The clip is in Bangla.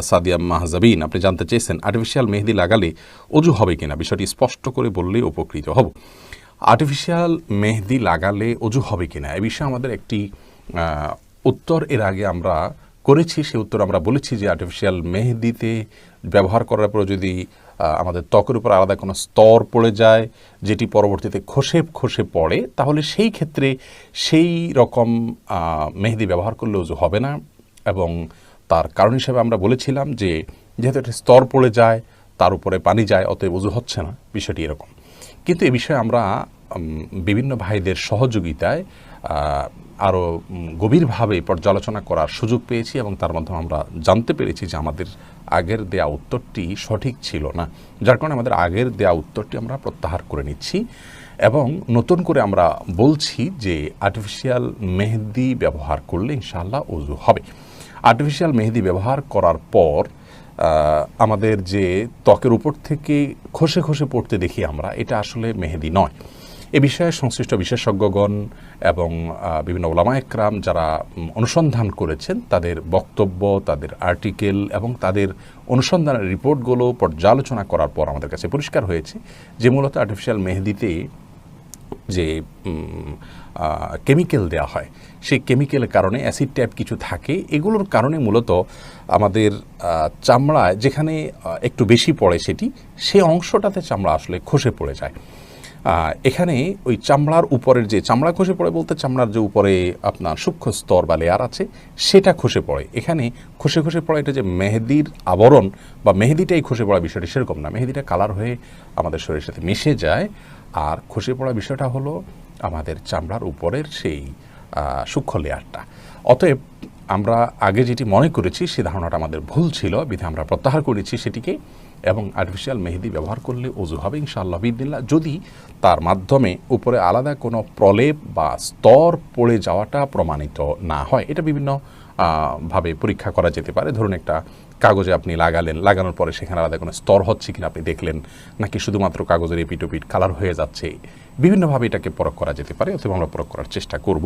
সাদিয়া মাহজাবিন, আপনি জানতে চেয়েছেন আর্টিফিশিয়াল মেহেদি লাগালে অজু হবে কিনা, বিষয়টি স্পষ্ট করে বললে উপকৃত হব। আর্টিফিশিয়াল মেহেদি লাগালে অজু হবে কিনা এ বিষয়ে আমাদের একটি উত্তর এর আগে আমরা করেছি। সেই উত্তর আমরা বলেছি যে আর্টিফিশিয়াল মেহেদিতে ব্যবহার করার পর যদি আমাদের ত্বকের উপর আলাদা কোনো স্তর পড়ে যায় যেটি পরবর্তীতে খসে পড়ে, তাহলে সেই ক্ষেত্রে সেই রকম মেহেদি ব্যবহার করলে অজু হবে না। এবং তার কারণ হিসেবে আমরা বলেছিলাম যে যেহেতু একটা স্তর পড়ে যায়, তার উপরে পানি যায়, অতএব অজু হচ্ছে না, বিষয়টি এরকম। কিন্তু এ বিষয়ে আমরা বিভিন্ন ভাইদের সহযোগিতায় আরও গভীরভাবে পর্যালোচনা করার সুযোগ পেয়েছি এবং তার মাধ্যমে আমরা জানতে পেরেছি যে আমাদের আগের দেয়া উত্তরটি সঠিক ছিল না, যার কারণে আমাদের আগের দেয়া উত্তরটি আমরা প্রত্যাহার করে নিচ্ছি এবং নতুন করে আমরা বলছি যে আর্টিফিশিয়াল মেহেদি ব্যবহার করলে ইনশাআল্লাহ অজু হবে। আর্টিফিশিয়াল মেহেদি ব্যবহার করার পর আমাদের যে ত্বকের উপর থেকে খসে পড়তে দেখি আমরা, এটা আসলে মেহেদি নয়। এ বিষয়ে সংশ্লিষ্ট বিশেষজ্ঞগণ এবং বিভিন্ন ওলামা একরাম যারা অনুসন্ধান করেছেন তাদের বক্তব্য, তাদের আর্টিকেল এবং তাদের অনুসন্ধানের রিপোর্টগুলো পর্যালোচনা করার পর আমাদের কাছে পরিষ্কার হয়েছে যে মূলত আর্টিফিশিয়াল মেহেদিতে যে কেমিক্যাল দেওয়া হয়, সেই কেমিক্যালের কারণে অ্যাসিড টাইপ কিছু থাকে, এগুলোর কারণে মূলত আমাদের চামড়ায় যেখানে একটু বেশি পড়ে সেটি, সেই অংশটাতে চামড়া আসলে খসে পড়ে যায়। এখানে ওই চামড়ার উপরের যে চামড়া খসে পড়ে বলতে চামড়ার যে উপরে আপনার সূক্ষ্ম স্তর বা লেয়ার আছে সেটা খসে পড়ে। এখানে খসে পড়ে এটা যে মেহেদির আবরণ বা মেহেদিটাই খসে পড়া বিষয়টি সেরকম না। মেহেদিটা কালার হয়ে আমাদের শরীরের সাথে মিশে যায়, আর খসে পড়া বিষয়টা হলো আমাদের চামড়ার উপরের সেই সূক্ষ্ম লেয়ারটা। অতএব আমরা আগে যেটি মনে করেছি সে ধারণাটা আমাদের ভুল ছিল, বিধে আমরা প্রত্যাহার করেছি সেটিকে এবং আর্টিফিশিয়াল মেহেদি ব্যবহার করলে অজু হবে ইনশাআল্লাহ বিদিল্লাহ, যদি তার মাধ্যমে উপরে আলাদা কোনো প্রলেপ বা স্তর পড়ে যাওয়াটা প্রমাণিত না হয়। এটা বিভিন্ন ভাবে পরীক্ষা করা যেতে পারে। ধরুন একটা কাগজে আপনি লাগানোর পরে সেখানে আলাদা কোনো স্তর হচ্ছে কিনা আপনি দেখলেন, নাকি শুধুমাত্র কাগজের এপিঠ ওপিঠ কালার হয়ে যাচ্ছে, বিভিন্নভাবে এটাকে পরখ করা যেতে পারে, অথবা আমরা পরখ করার চেষ্টা করব।